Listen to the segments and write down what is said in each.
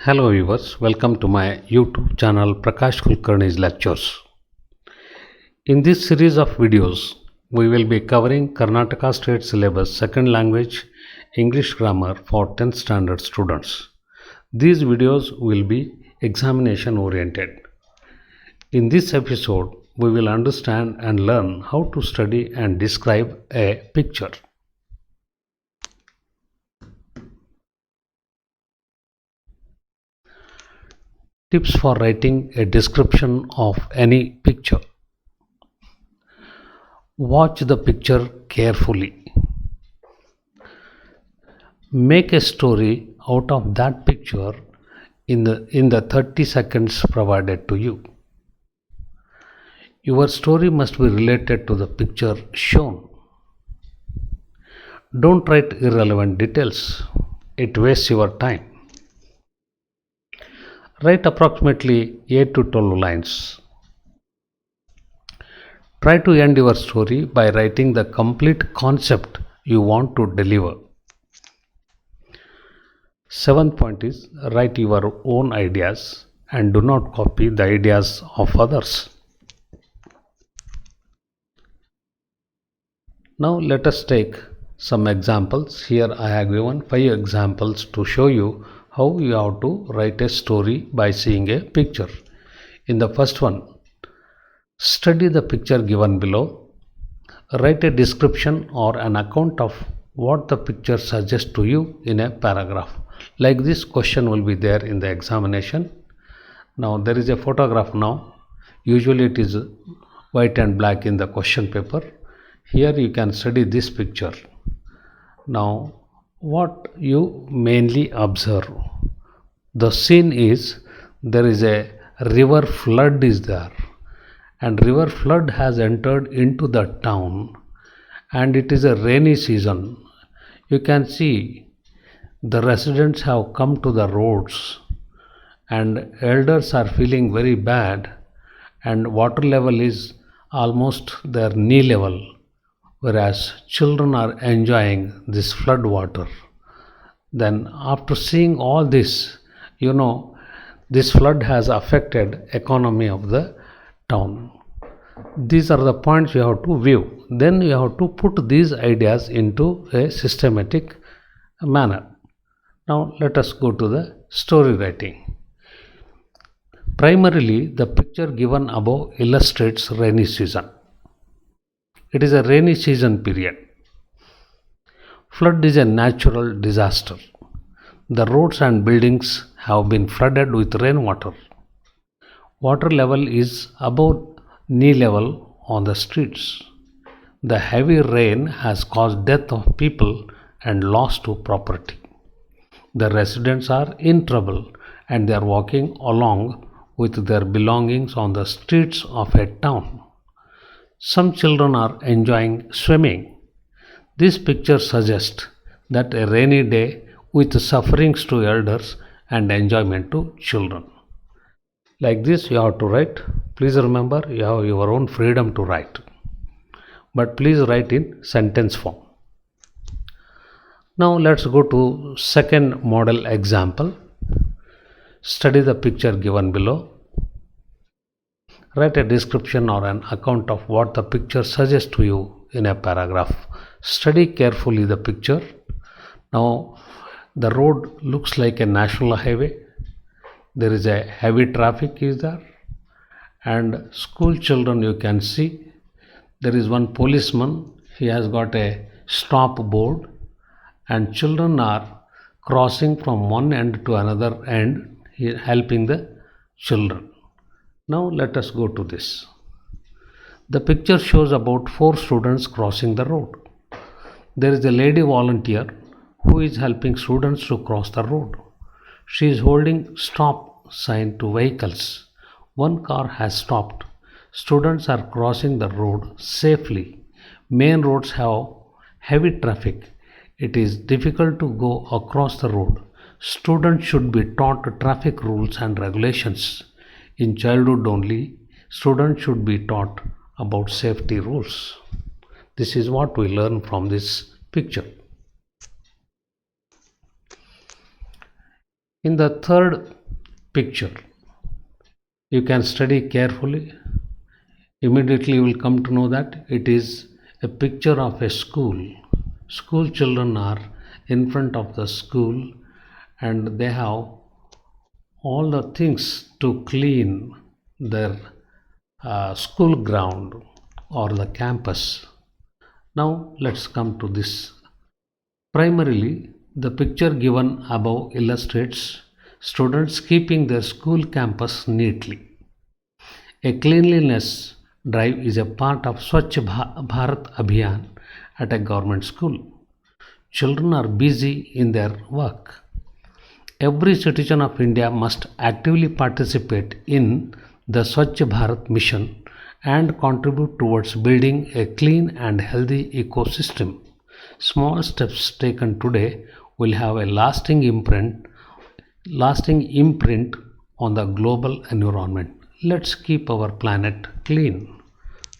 Hello viewers, welcome to my YouTube channel Prakash Kulkarni's Lectures. In this series of videos, we will be covering Karnataka State Syllabus Second Language English Grammar for 10th Standard students. These videos will be examination oriented. In this episode, we will understand and learn how to study and describe a picture. Tips for writing a description of any picture. Watch the picture carefully. Make a story out of that picture in the 30 seconds provided to you. Your story must be related to the picture shown. Don't write irrelevant details. It wastes your time. Write approximately 8 to 12 lines. Try to end your story by writing the complete concept you want to deliver. Seventh point is write your own ideas and do not copy the ideas of others. Now let us take some examples. Here I have given 5 examples to show you how you have to write a story by seeing a picture. In the first one, study the picture given below. Write a description or an account of what the picture suggests to you in a paragraph. Like this question will be there in the examination. Now there is a photograph now. Usually it is white and black in the question paper. Here you can study this picture. Now what you mainly observe? The scene is there is a river flood is there, and river flood has entered into the town, and it is a rainy season. You can see the residents have come to the roads, and elders are feeling very bad, and water level is almost their knee level, whereas children are enjoying this flood water. Then after seeing all this, this flood has affected economy of the town. These are the points you have to view. Then you have to put these ideas into a systematic manner. Now let us go to the story writing. Primarily, the picture given above illustrates rainy season. It is a rainy season period. Flood is a natural disaster. The roads and buildings have been flooded with rainwater. Water level is above knee level on the streets. The heavy rain has caused death of people and loss to property. The residents are in trouble and they are walking along with their belongings on the streets of a town. Some children are enjoying swimming. This picture suggests that a rainy day with sufferings to elders and enjoyment to children. Like this you have to write. Please remember you have your own freedom to write, but please write in sentence form. Now let's go to second model example. Study the picture given below. Write a description or an account of what the picture suggests to you in a paragraph. Study carefully the picture. Now the road looks like a national highway. There is a heavy traffic is there, and school children you can see. There is one policeman. He has got a stop board, and children are crossing from one end to another end, helping the children. Now let us go to this. The picture shows about 4 students crossing the road. There is a lady volunteer who is helping students to cross the road. She is holding stop sign to vehicles. One car has stopped. Students are crossing the road safely. Main roads have heavy traffic. It is difficult to go across the road. Students should be taught traffic rules and regulations. In childhood only, students should be taught about safety rules. This is what we learn from this picture. In the third picture, you can study carefully. Immediately you will come to know that it is a picture of a school. School children are in front of the school and they have all the things to clean their school ground or the campus. Now let's come to this. Primarily, the picture given above illustrates students keeping their school campus neatly. A cleanliness drive is a part of Swachh Bharat Abhiyan at a government school. Children are busy in their work. Every citizen of India must actively participate in the Swachh Bharat mission and contribute towards building a clean and healthy ecosystem. Small steps taken today will have a lasting imprint on the global environment. Let's keep our planet clean.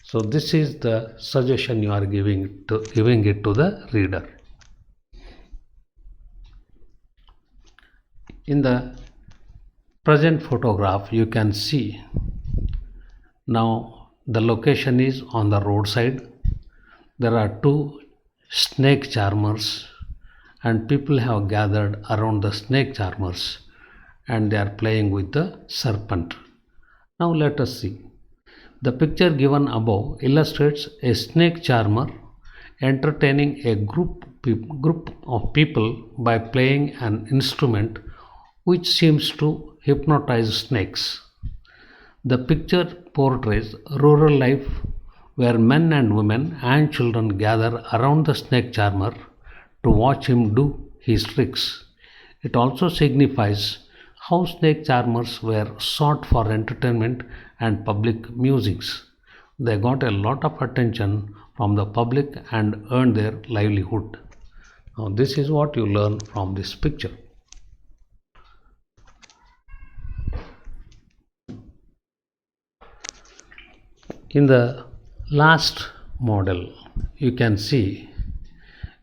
So this is the suggestion you are giving it to the reader. In the present photograph, you can see now the location is on the roadside. There are two snake charmers, and people have gathered around the snake charmers and they are playing with the serpent. Now let us see. The picture given above illustrates a snake charmer entertaining a group of people by playing an instrument which seems to hypnotize snakes. The picture portrays rural life where men and women and children gather around the snake charmer to watch him do his tricks. It also signifies how snake charmers were sought for entertainment and public musings. They got a lot of attention from the public and earned their livelihood. Now, this is what you learn from this picture. In the last model, you can see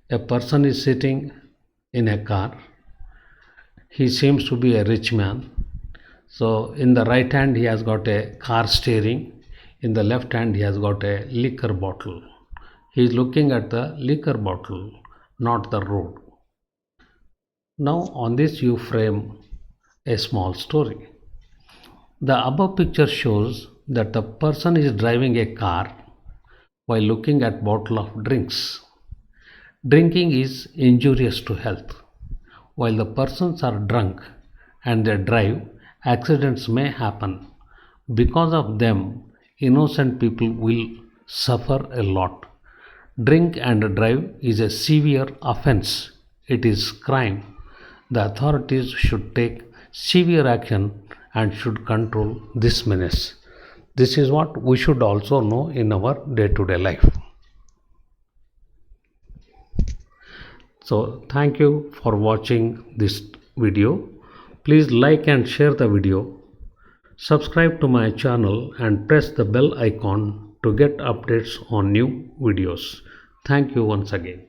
a person is sitting in a car. He seems to be a rich man. So, in the right hand, he has got a car steering. In the left hand, he has got a liquor bottle. He is looking at the liquor bottle, not the road. Now, on this, you frame a small story. The above picture shows that the person is driving a car while looking at bottle of drinks. Drinking is injurious to health. While the persons are drunk and they drive, accidents may happen. Because of them, innocent people will suffer a lot. Drink and drive is a severe offense. It is crime. The authorities should take severe action and should control this menace. This is what we should also know in our day-to-day life. So thank you for watching this video. Please like and share the video. Subscribe to my channel and press the bell icon to get updates on new videos. Thank you once again.